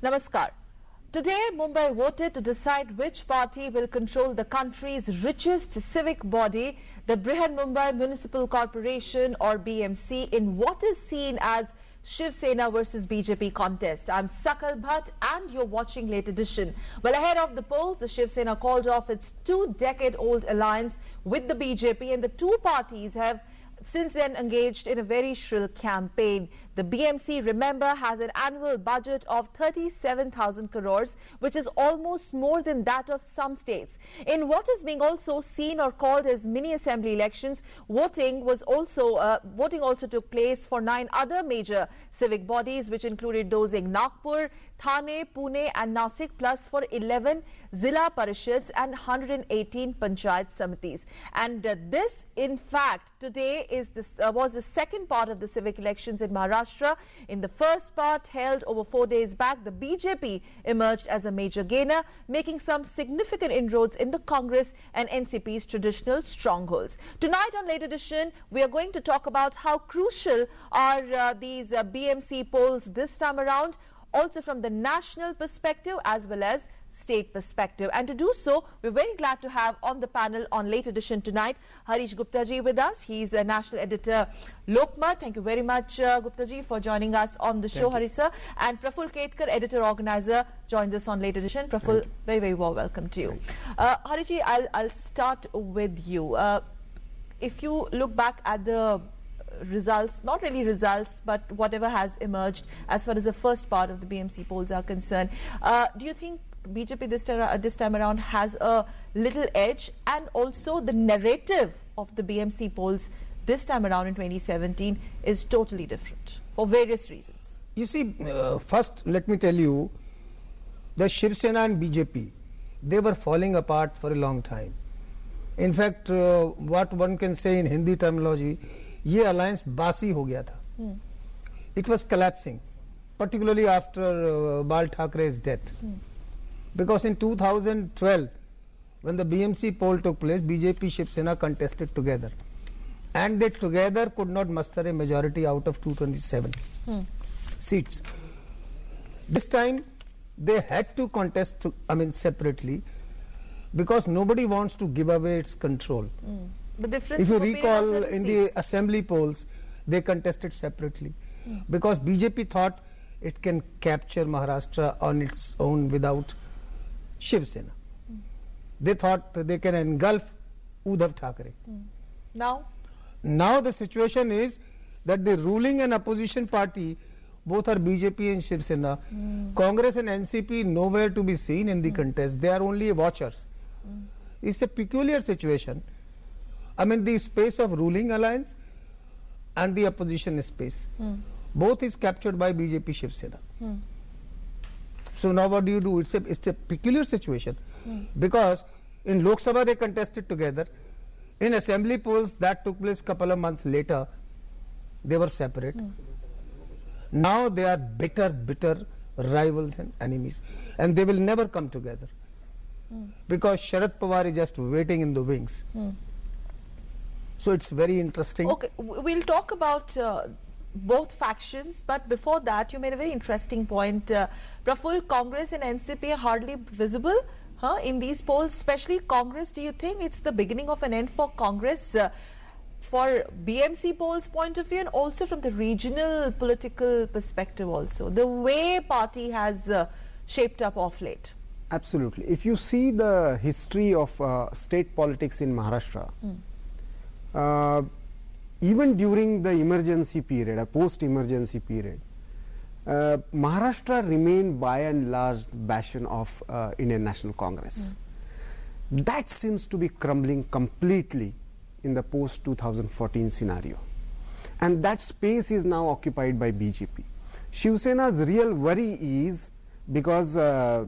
Namaskar. Today, Mumbai voted to decide which party will control the country's richest civic body, the Brihan Mumbai Municipal Corporation or BMC, in what is seen as Shiv Sena versus BJP contest. I'm Sakal Bhatt and you're watching Late Edition. Well, ahead of the polls, the Shiv Sena called off its two-decade-old alliance with the BJP, and the two parties have since then engaged in a very shrill campaign. The BMC, remember, has an annual budget of 37,000 crores, which is almost more than that of some states. In what is being also seen or called as mini assembly elections, voting also took place for 9 other major civic bodies, which included those in Nagpur, Thane, Pune and Nasik, plus for 11 Zilla Parishads and 118 Panchayat Samitis. And this, in fact, today was the second part of the civic elections in Maharashtra. In the first part, held over 4 days back, the BJP emerged as a major gainer, making some significant inroads in the Congress and NCP's traditional strongholds. Tonight on Late Edition, we are going to talk about how crucial are these BMC polls this time around, also from the national perspective as well as state perspective. And to do so, we're very glad to have on the panel on Late Edition tonight Harish Gupta ji with us. He's a national editor, Lokmat. Thank you very much, Gupta ji, for joining us on the show, Harish sir. And Praful Ketkar, editor organizer, joins us on Late Edition. Praful, very, very warm welcome to you. Harish ji, I'll start with you. If you look back at the results, not really results, but whatever has emerged as far as the first part of the BMC polls are concerned, do you think BJP this time around has a little edge? And also the narrative of the BMC polls this time around in 2017 is totally different for various reasons. You see, first let me tell you, the Shiv Sena and BJP, they were falling apart for a long time. In fact, what one can say in Hindi terminology, ये alliance बासी हो गया था. It was collapsing, particularly after Bal Thackeray's death. Because in 2012, when the BMC poll took place, BJP Shiv Sena contested together, and they together could not muster a majority out of 227 seats. This time they had to contest, separately, because nobody wants to give away its control. The difference, if you recall, in the assembly polls, they contested separately, because BJP thought it can capture Maharashtra on its own without Shiv Sena. They thought they can engulf Uddhav Thackeray. Now the situation is that the ruling and opposition party, both are BJP and Shiv Sena. Congress and NCP nowhere to be seen in the contest. They are only watchers. It's a peculiar situation. The space of ruling alliance and the opposition space, both is captured by BJP Shiv Sena. So now what do you do? It's a peculiar situation, because in Lok Sabha they contested together. In assembly polls that took place couple of months later, they were separate. Now they are bitter rivals and enemies, and they will never come together, because Sharad Pawar is just waiting in the wings. So it's very interesting. Okay, we'll talk about both factions, but before that, you made a very interesting point. Praful, Congress and NCP are hardly visible in these polls, especially Congress. Do you think it's the beginning of an end for Congress, for BMC polls point of view, and also from the regional political perspective also, the way party has shaped up of late? Absolutely. If you see the history of state politics in Maharashtra, even during the emergency period, a post-emergency period, Maharashtra remained by and large bastion of Indian National Congress. That seems to be crumbling completely in the post-2014 scenario. And that space is now occupied by BJP. Shiv Sena's real worry is because though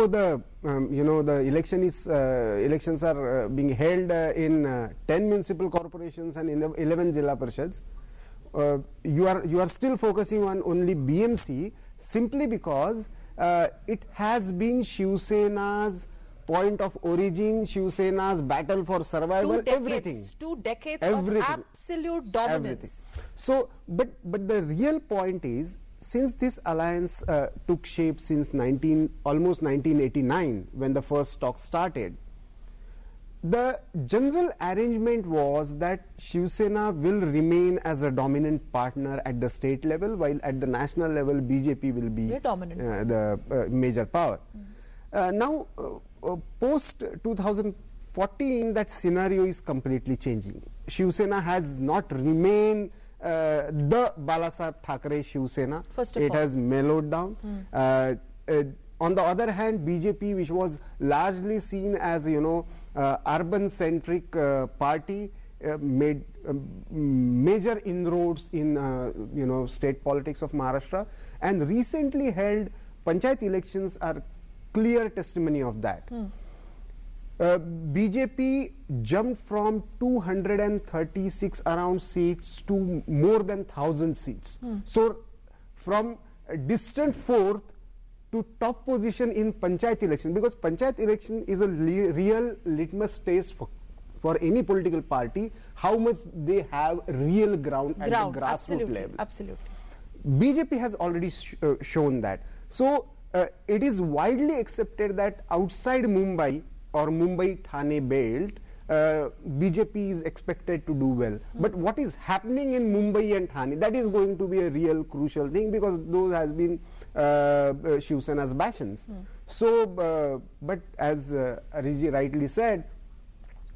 the the elections are being held in 10 municipal corporations and 11 Zilla Parishads, you are still focusing on only BMC simply because it has been Shiv Sena's point of origin, Shiv Sena's battle for survival, everything. 2 decades Everything. of absolute dominance. Everything. So, but the real point is, since this alliance took shape since almost 1989, when the first talk started, the general arrangement was that Shiv Sena will remain as a dominant partner at the state level, while at the national level BJP will be the major power. Now, post 2014, that scenario is completely changing. Shiv Sena has not remained the Balasaheb Thackeray Shiv Sena. It has mellowed down. On the other hand, BJP, which was largely seen as, urban-centric party, made major inroads in state politics of Maharashtra, and recently held panchayat elections are clear testimony of that. BJP jumped from 236 around seats to more than 1,000 seats. So from a distant fourth to top position in panchayat election, because panchayat election is a real litmus test for any political party, how much they have real ground at the grassroots level. Absolutely. BJP has already shown that. So it is widely accepted that outside Mumbai or Mumbai-Thane belt, BJP is expected to do well. But what is happening in Mumbai and Thane, that is going to be a real crucial thing, because those has been Shiv Sena's bastions. So, but as Ariji rightly said,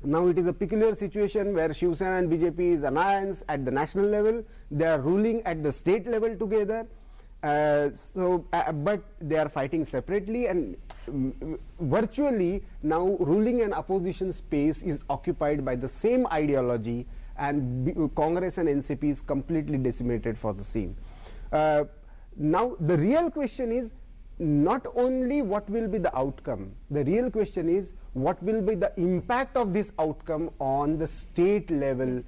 now it is a peculiar situation where Shiv Sena and BJP is alliance at the national level. They are ruling at the state level together. But they are fighting separately, and virtually now ruling and opposition space is occupied by the same ideology, and Congress and NCP is completely decimated for the same. Now the real question is not only what will be the outcome, the real question is what will be the impact of this outcome on the state level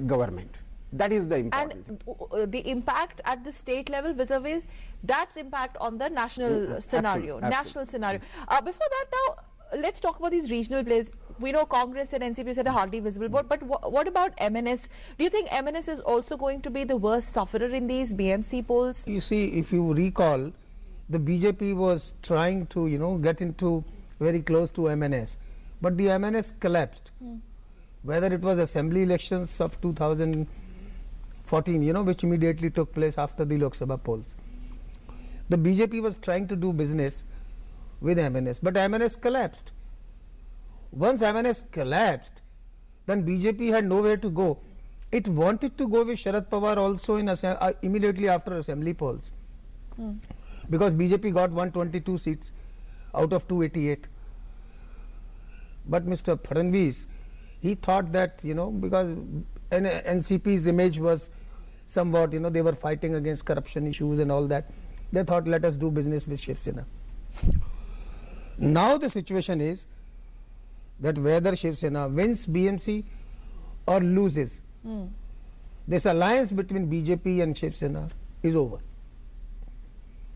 government. That is the important thing. And the impact at the state level vis-a-vis that's impact on the national scenario. Absolutely. National scenario. Before that, now let's talk about these regional plays. We know Congress and NCP said a hardly visible vote, but what about MNS? Do you think MNS is also going to be the worst sufferer in these BMC polls? You see, if you recall, the BJP was trying to, get into very close to MNS, but the MNS collapsed. Whether it was assembly elections of 2014, which immediately took place after the Lok Sabha polls. The BJP was trying to do business with MNS, but MNS collapsed. Once MNS collapsed, then BJP had nowhere to go. It wanted to go with Sharad Pawar also in immediately after assembly polls, because BJP got 122 seats out of 288. But Mr. Fadnavis, he thought that, because NCP's image was somewhat, they were fighting against corruption issues and all that. They thought, let us do business with Shiv Sena. Now the situation is that whether Shiv Sena wins BMC or loses, this alliance between BJP and Shiv Sena is over.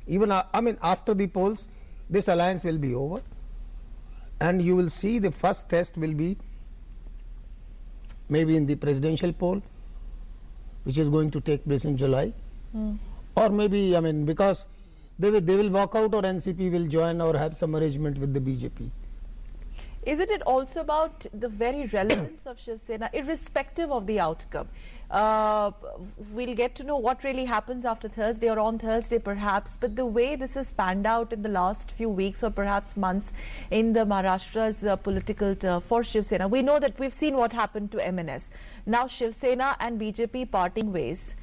Even, after the polls, this alliance will be over. And you will see the first test will be maybe in the presidential poll, which is going to take place in July, or maybe, because they will walk out, or NCP will join or have some arrangement with the BJP. Isn't it also about the very relevance of Shiv Sena, irrespective of the outcome? We'll get to know what really happens after Thursday or on Thursday perhaps, but the way this has panned out in the last few weeks or perhaps months in the Maharashtra's political turf for Shiv Sena, we know that we've seen what happened to MNS. Now Shiv Sena and BJP parting ways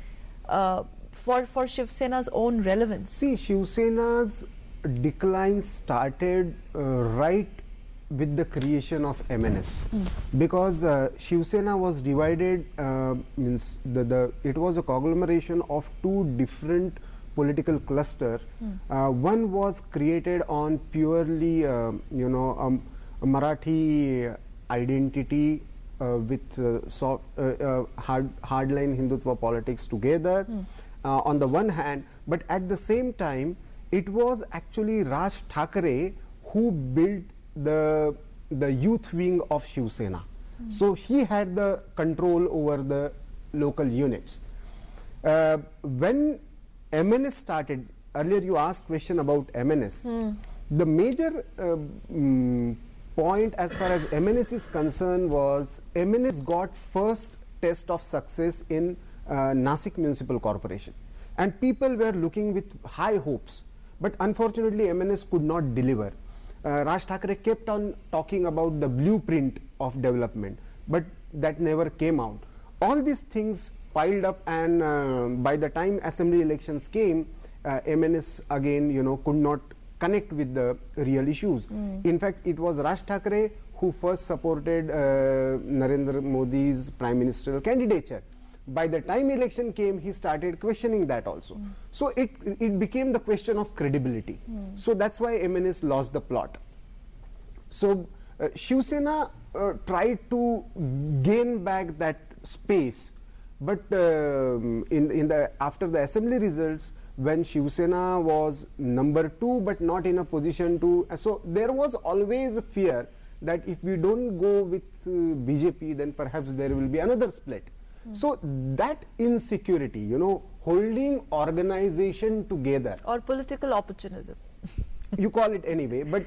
for Shiv Sena's own relevance. See, Shiv Sena's decline started right with the creation of MNS, because Shiv Sena was divided, it was a conglomeration of two different political clusters. One was created on purely, Marathi identity with hardline Hindutva politics together on the one hand, but at the same time, it was actually Raj Thackeray who built the youth wing of Shiv Sena. So he had the control over the local units. When MNS started, earlier you asked question about MNS. The major point as far as MNS is concerned was MNS got first test of success in Nasik Municipal Corporation, and people were looking with high hopes, but unfortunately MNS could not deliver. Raj Thackeray kept on talking about the blueprint of development, but that never came out. All these things piled up, and by the time assembly elections came, MNS again, could not connect with the real issues. In fact, it was Raj Thackeray who first supported Narendra Modi's prime ministerial candidature. By the time election came, he started questioning that also. So it became the question of credibility. So that's why MNS lost the plot. So Shiv Sena tried to gain back that space, but after the assembly results, when Shiv Sena was number 2 but not in a position to, so there was always a fear that if we don't go with BJP, then perhaps there will be another split. So that insecurity, holding organization together, or political opportunism, you call it anyway, but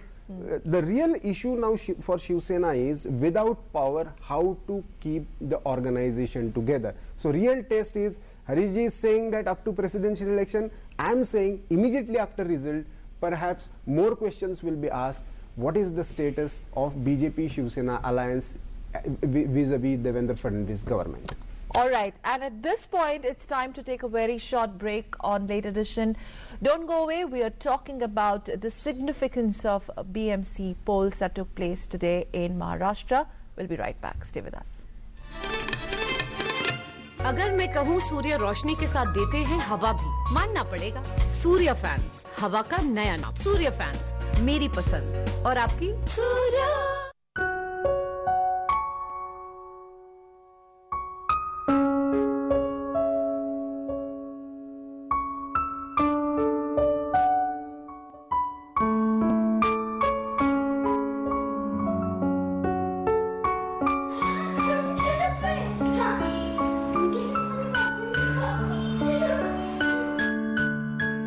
the real issue now for Shiv Sena is, without power, how to keep the organization together. So real test is, Harishji is saying that up to presidential election, I am saying immediately after result, perhaps more questions will be asked. What is the status of BJP Shiv Sena alliance vis-a-vis Devendra Fadnavis government? All right, and at this point, it's time to take a very short break on Late Edition. Don't go away. We are talking about the significance of BMC polls that took place today in Maharashtra. We'll be right back. Stay with us. अगर मैं कहूँ सूर्य रोशनी के साथ देते हैं हवा भी, मानना पड़ेगा। सूर्य फैंस, हवा का नया नाम। सूर्य फैंस, मेरी पसंद। और आपकी? सूर्य।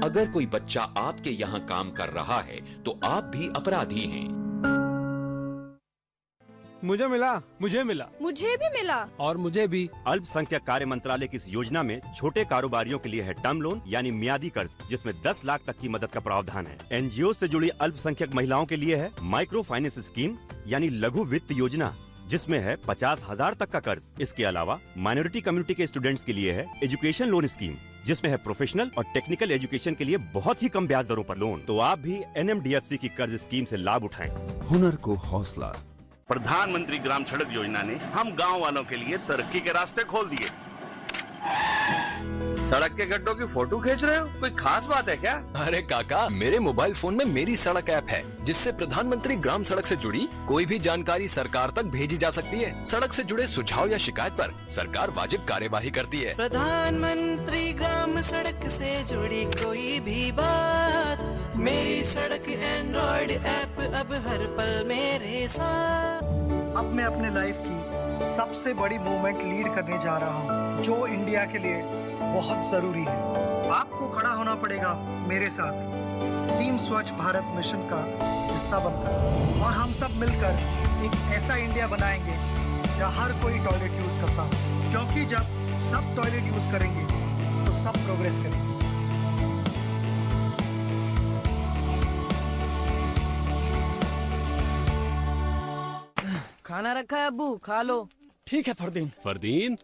अगर कोई बच्चा आपके यहाँ काम कर रहा है तो आप भी अपराधी हैं। मुझे मिला, मुझे भी मिला और मुझे भी। अल्पसंख्यक कार्य मंत्रालय की इस योजना में छोटे कारोबारियों के लिए है टर्म लोन यानी मियादी कर्ज, जिसमें 10 लाख तक की मदद का प्रावधान है। एनजीओ से जुड़ी अल्पसंख्यक महिलाओं के लिए है माइक्रो फाइनेंस स्कीम यानी लघु वित्त योजना, जिसमें है 50,000 तक का कर्ज। इसके अलावा माइनॉरिटी कम्युनिटी के स्टूडेंट्स के लिए है एजुकेशन लोन स्कीम, जिसमें है प्रोफेशनल और टेक्निकल एजुकेशन के लिए बहुत ही कम ब्याज दरों पर लोन। तो आप भी NMDFC की कर्ज स्कीम से लाभ उठाएं। हुनर को हौसला। प्रधानमंत्री ग्राम सड़क योजना ने हम गांव वालों के लिए तरक्की के रास्ते खोल दिए। सड़क के गड्ढों की फोटो खींच रहे हो, कोई खास बात है क्या? अरे काका, मेरे मोबाइल फोन में मेरी सड़क ऐप है, जिससे प्रधानमंत्री ग्राम सड़क से जुड़ी कोई भी जानकारी सरकार तक भेजी जा सकती है। सड़क से जुड़े सुझाव या शिकायत पर सरकार वाजिब कार्यवाही करती है। प्रधानमंत्री ग्राम सड़क से जुड़ी कोई भी बात, मेरी सड़क एंड्रॉइड ऐप अब हर पल मेरे साथ। अब मैं अपने लाइफ की सबसे बड़ी मूवमेंट लीड करने जा रहा हूँ, जो इंडिया के लिए बहुत जरूरी है। आपको खड़ा होना पड़ेगा मेरे साथ टीम स्वच्छ भारत मिशन का हिस्सा बनकर, और हम सब मिलकर एक ऐसा इंडिया बनाएंगे जहाँ हर कोई टॉयलेट यूज करता हो, क्योंकि जब सब टॉयलेट यूज करेंगे तो सब प्रोग्रेस करेंगे। खाना रखा है अब्बू, खा लो। ठीक है फरदीन,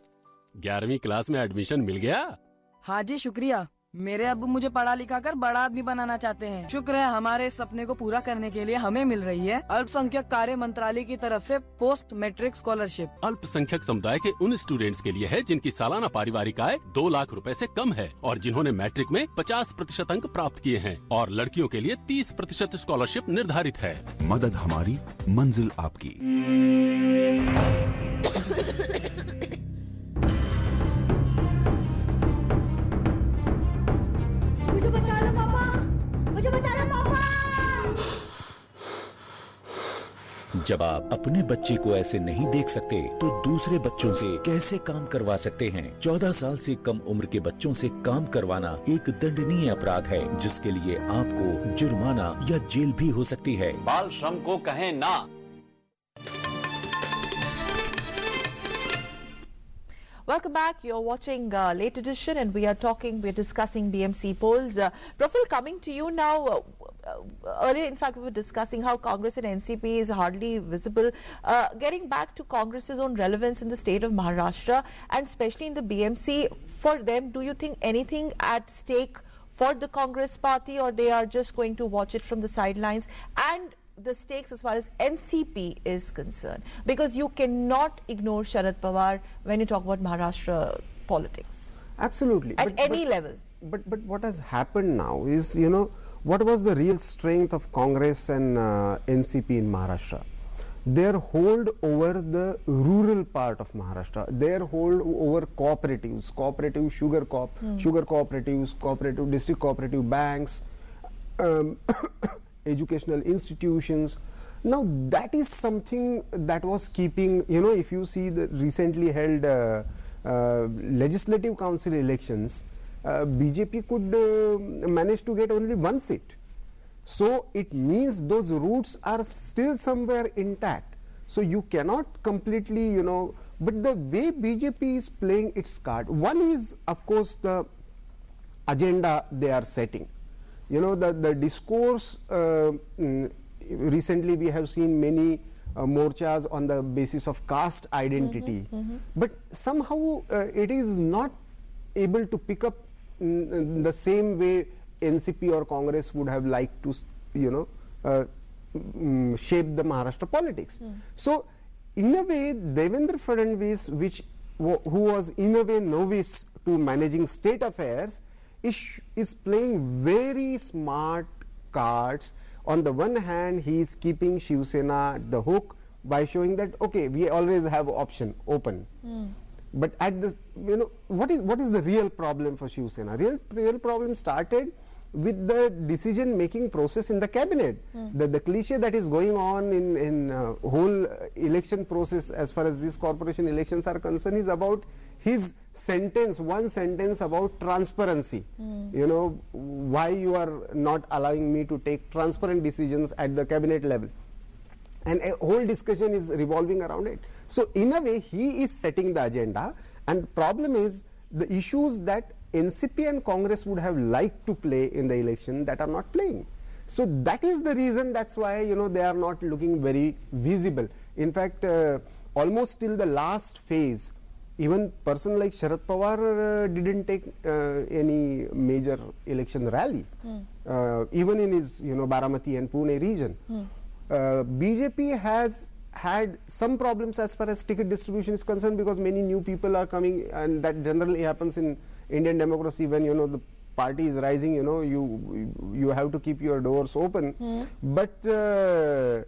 11वीं क्लास में एडमिशन मिल गया? हाँ जी शुक्रिया, मेरे अब्बू मुझे पढ़ा लिखा कर बड़ा आदमी बनाना चाहते हैं। शुक्र है हमारे सपने को पूरा करने के लिए हमें मिल रही है अल्पसंख्यक कार्य मंत्रालय की तरफ से पोस्ट मैट्रिक स्कॉलरशिप। अल्पसंख्यक समुदाय के उन स्टूडेंट्स के लिए है जिनकी सालाना पारिवारिक आय 2 लाख रुपए से कम है और जिन्होंने मैट्रिक में 50% अंक प्राप्त किए हैं, और लड़कियों के लिए 30% स्कॉलरशिप निर्धारित है। मदद हमारी, मंजिल आपकी। मुझे बचा लो पापा, मुझे बचा लो पापा। जब आप अपने बच्चे को ऐसे नहीं देख सकते तो दूसरे बच्चों से कैसे काम करवा सकते हैं? 14 साल से कम उम्र के बच्चों से काम करवाना एक दंडनीय अपराध है, जिसके लिए आपको जुर्माना या जेल भी हो सकती है। बाल श्रम को कहें ना। Welcome back. You're watching Late Edition, and we're discussing BMC polls. Praful, coming to you now. Earlier, in fact, we were discussing how Congress and NCP is hardly visible. Getting back to Congress's own relevance in the state of Maharashtra, and especially in the BMC, for them, do you think anything at stake for the Congress party, or they are just going to watch it from the sidelines? And the stakes as far as NCP is concerned, because you cannot ignore Sharad Pawar when you talk about Maharashtra politics. Absolutely. At any level. But what has happened now is, you know, what was the real strength of Congress and NCP in Maharashtra? Their hold over the rural part of Maharashtra, their hold over cooperatives, cooperative sugar cooperatives, cooperative district cooperative banks, educational institutions. Now that is something that was keeping, you know, if you see the recently held legislative council elections, BJP could manage to get only one seat. So it means those roots are still somewhere intact. So you cannot completely, you know, but the way BJP is playing its card, one is of course the agenda they are setting. You know, the discourse, recently we have seen many morchas on the basis of caste identity, but somehow it is not able to pick up the same way NCP or Congress would have liked to, you know, shape the Maharashtra politics. So in a way, Devendra Fadnavis, who was in a way novice to managing state affairs, is playing very smart cards. On the one hand, he is keeping Shiv Sena at the hook by showing that, okay, we always have option open. But at this, you know, what is the real problem for Shiv Sena? Real problem started with the decision making process in the cabinet. The cliche that is going on in whole election process as far as these corporation elections are concerned is about his one sentence about transparency. You know, why you are not allowing me to take transparent decisions at the cabinet level. And a whole discussion is revolving around it. So in a way, he is setting the agenda, and the problem is the issues that NCP and Congress would have liked to play in the election that are not playing. So that is the reason, that's why, you know, they are not looking very visible. In fact, almost till the last phase, even person like Sharad Pawar didn't take any major election rally, even in his, you know, Bharati and Pune region. BJP has had some problems as far as ticket distribution is concerned, because many new people are coming, and that generally happens in Indian democracy. When, you know, the party is rising, you know, you have to keep your doors open. But that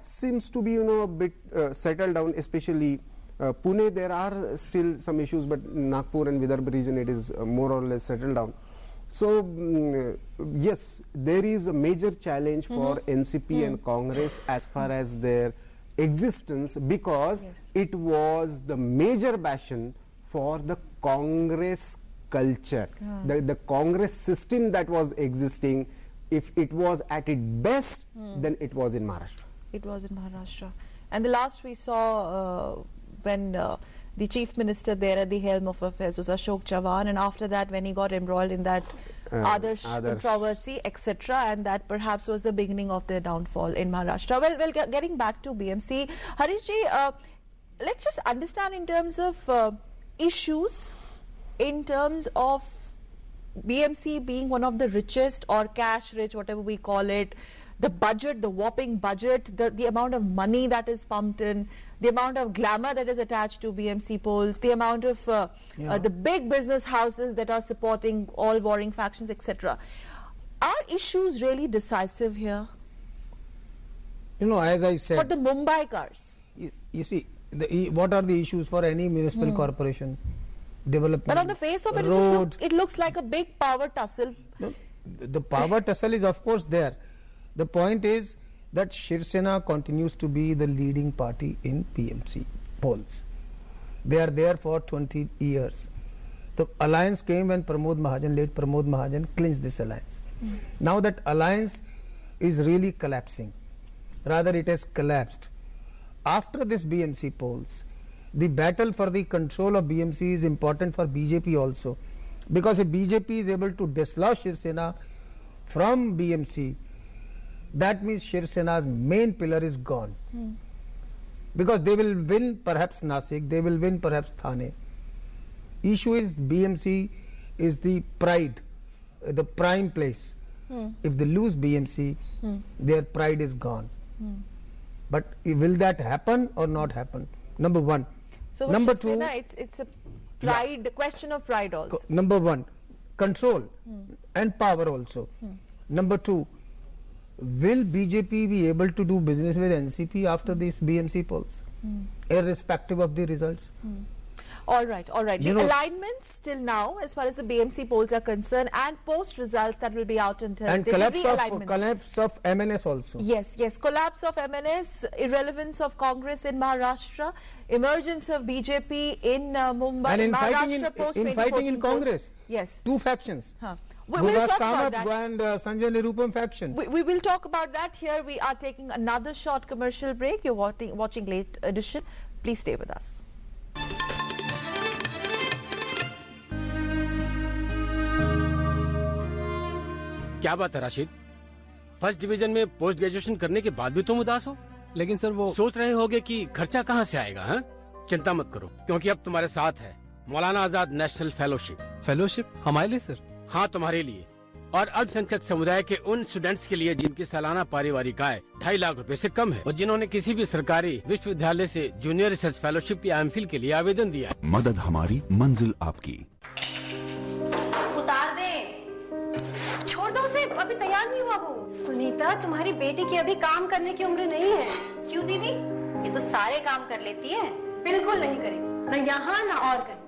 seems to be, you know, a bit settled down, especially Pune. There are still some issues, but Nagpur and Vidarbha region, it is more or less settled down. So yes, there is a major challenge for NCP and Congress as far as their existence, because it was the major bastion for the Congress culture, the Congress system that was existing. If it was at its best, then it was in Maharashtra. It was in Maharashtra. And the last we saw when the chief minister there at the helm of affairs was Ashok Chavan, and after that when he got embroiled in that Adarsh controversy, etc., and that perhaps was the beginning of their downfall in Maharashtra. Well, getting back to BMC, Harish ji, let's just understand in terms of issues, in terms of BMC being one of the richest or cash rich, whatever we call it, the budget, the whopping budget, the amount of money that is pumped in, the amount of glamour that is attached to BMC polls, the amount of the big business houses that are supporting all warring factions, etc. Are issues really decisive here? You know, as I said, for the Mumbaikars, you see, what are the issues for any municipal corporation? Development, but on the face of it, it looks like a big power tussle. No, the power tussle is of course there. The point is that Shiv Sena continues to be the leading party in BMC polls. They are there for 20 years. The alliance came when late Pramod Mahajan clinched this alliance. Now that alliance is really collapsing. Rather, it has collapsed. After this BMC polls, the battle for the control of BMC is important for BJP also. Because if BJP is able to dislodge Shiv Sena from BMC, that means Shiv Sena's main pillar is gone. Because they will win perhaps Nasik, they will win perhaps Thane. Issue is BMC is the pride, the prime place. If they lose BMC, their pride is gone. But will that happen or not happen? Number one. So number Shiv two, Sena, it's a pride, question of pride also. Number one, control and power also. Number two, will BJP be able to do business with NCP after these BMC polls, irrespective of the results? All right, all right. You The know- alignments till now, as far as the BMC polls are concerned, and post results that will be out on Thursday. And the realignments. collapse of MNS also. Yes, yes. Collapse of MNS, irrelevance of Congress in Maharashtra, emergence of BJP in Mumbai, And Maharashtra post infighting in 2014 Congress. polls. Yes. Two factions. We will Gurdas talk about Kamath that. and Sanjay Nirupam faction. We will talk about that here. We are taking another short commercial break. You're watching Late Edition. Please stay with us. क्या बात है Rashid? First division में post graduation करने के बाद भी तुम उदास हो? लेकिन सर वो सोच रहे होगे कि खर्चा कहाँ से आएगा? हैं? चिंता मत करो, क्योंकि अब तुम्हारे साथ है Maulana Azad national fellowship. Fellowship हमारे लिए सर? हाँ, तुम्हारे लिए और अल्पसंख्यक समुदाय के उन स्टूडेंट्स के लिए जिनकी सालाना पारिवारिक आय 2.5 लाख रुपए से कम है और जिन्होंने किसी भी सरकारी विश्वविद्यालय से जूनियर रिसर्च फेलोशिप या एमफिल के लिए आवेदन दिया है। मदद हमारी, मंजिल आपकी। उतार दे, छोड़ दो उसे, अभी तैयार नहीं हुआ वो। सुनीता, तुम्हारी बेटी की अभी काम करने की उम्र नहीं है। क्यों दीदी? ये तो सारे काम कर लेती है। बिल्कुल नहीं करेगी, न यहाँ न और कहीं।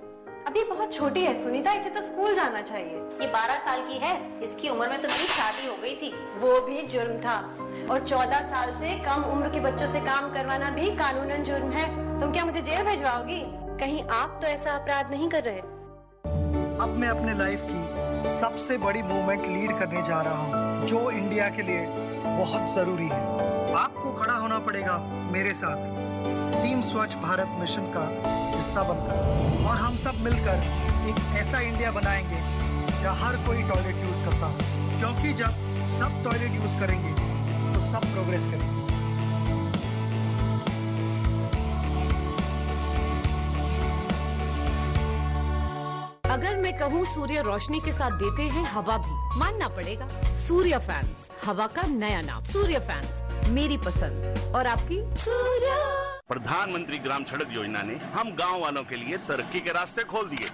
अभी बहुत छोटी है सुनीता, इसे तो स्कूल जाना चाहिए। ये 12 साल की है, इसकी उम्र में तो मेरी शादी हो गई थी, वो भी जुर्म था। और 14 साल से कम उम्र के बच्चों से काम करवाना भी कानूनन जुर्म है। तुम क्या मुझे जेल भिजवाओगी? कहीं आप तो ऐसा अपराध नहीं कर रहे? अब मैं अपने लाइफ की सबसे बड़ी मूवमेंट लीड करने जा रहा हूँ, जो इंडिया के लिए बहुत जरूरी है। आपको खड़ा होना पड़ेगा मेरे साथ, टीम स्वच्छ भारत मिशन का हिस्सा बनकर, और हम सब मिलकर एक ऐसा इंडिया बनाएंगे जहाँ हर कोई टॉयलेट यूज करता हो, क्योंकि जब सब टॉयलेट यूज करेंगे तो सब प्रोग्रेस करेंगे। अगर मैं कहूँ सूर्य रोशनी के साथ देते हैं हवा भी, मानना पड़ेगा। सूर्य फैंस, हवा का नया नाम। सूर्य फैंस, मेरी पसंद और आपकी? सूर्य। प्रधानमंत्री ग्राम सड़क योजना ने हम गांव वालों के लिए तरक्की के रास्ते खोल दिए।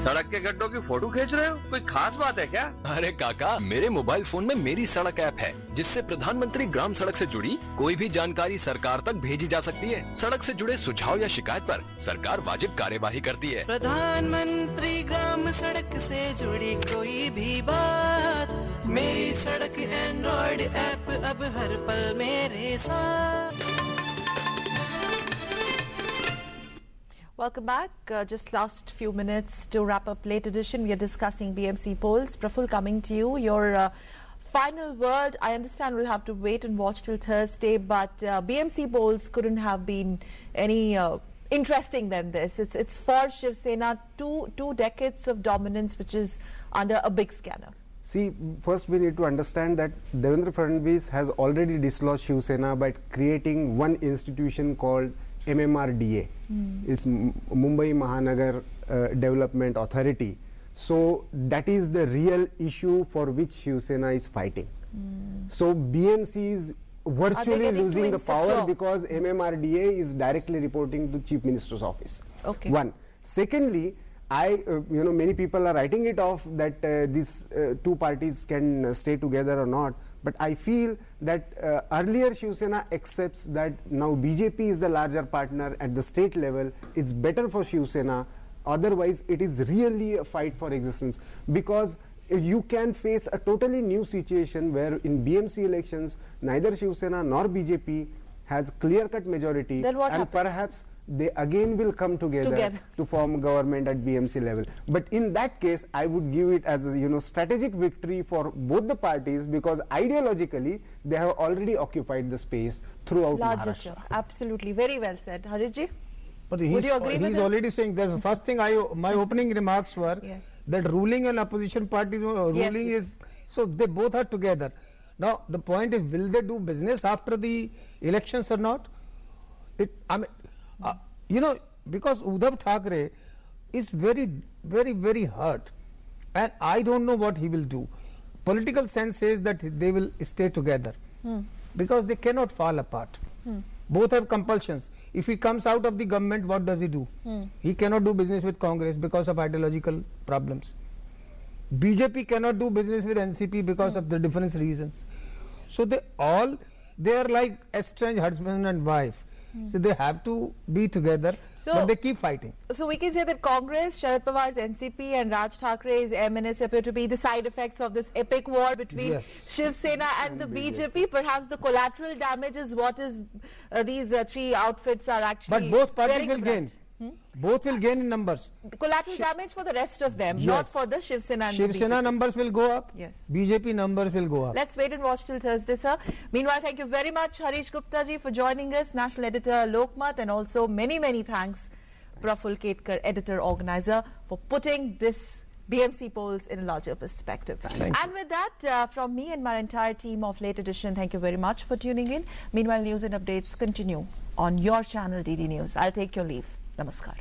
सड़क के गड्ढों की फोटो खींच रहे हो? कोई खास बात है क्या? अरे काका, मेरे मोबाइल फोन में मेरी सड़क ऐप है, जिससे प्रधानमंत्री ग्राम सड़क से जुड़ी कोई भी जानकारी सरकार तक भेजी जा सकती है। सड़क से जुड़े सुझाव या शिकायत पर सरकार वाजिब कार्यवाही करती है। प्रधानमंत्री ग्राम सड़क से जुड़ी कोई भी बात, मेरी सड़क एंड्रॉइड ऐप अब हर पल मेरे साथ। Welcome back. Just last few minutes to wrap up Late Edition. We are discussing BMC polls. Praful, coming to you. Your final word. I understand we'll have to wait and watch till Thursday, but BMC polls couldn't have been any interesting than this. It's for Shiv Sena, two decades of dominance, which is under a big scanner. See, first we need to understand that Devendra Fadnavis has already dislodged Shiv Sena by creating one institution called MMRDA. It's Mumbai Mahanagar Development Authority. So that is the real issue for which Shiv Sena is fighting. So BMC is virtually losing the power because MMRDA is directly reporting to Chief Minister's office. Okay. One. Secondly, many people are writing it off that these two parties can stay together or not. But I feel that earlier Shiv Sena accepts that now BJP is the larger partner at the state level. It's better for Shiv Sena. Otherwise, it is really a fight for existence. Because you can face a totally new situation where in BMC elections neither Shiv Sena nor BJP has clear-cut majority, Then what and happens? perhaps they again will come together to form government at BMC level. But in that case, I would give it as a strategic victory for both the parties, because ideologically they have already occupied the space throughout Larger Maharashtra. chunk. Absolutely, very well said. Harishji? But Would you agree with he's him? already saying that the first thing my opening remarks were Yes. that ruling and opposition parties ruling is, so they both are together. Now the point is, will they do business after the elections or not? Because Uddhav Thackeray is very hurt, and I don't know what he will do. Political sense says that they will stay together because they cannot fall apart. Both have compulsions. If he comes out of the government, what does he do? He cannot do business with Congress because of ideological problems. BJP cannot do business with NCP because of the different reasons. So they are like estranged husband and wife. So they have to be together, but they keep fighting. So we can say that Congress, Sharad Pawar's NCP and Raj Thakrae's MNS appear to be the side effects of this epic war between Shiv Sena and the BJP. Perhaps the collateral damage is what is these three outfits are actually. But both parties will bearing gain. Both will gain in numbers. The collateral damage for the rest of them, not for the Shiv Sena and Shiv the Sena BJP. numbers will go up. Yes. BJP numbers will go up. Let's wait and watch till Thursday, sir. Meanwhile, thank you very much, Harish Gupta ji, for joining us, National Editor Lokmat, and also many thanks, Praful Ketkar, Editor Organizer, for putting this BMC polls in a larger perspective. And with that, from me and my entire team of Late Edition, thank you very much for tuning in. Meanwhile, news and updates continue on your channel DD News. I'll take your leave. Namaskar.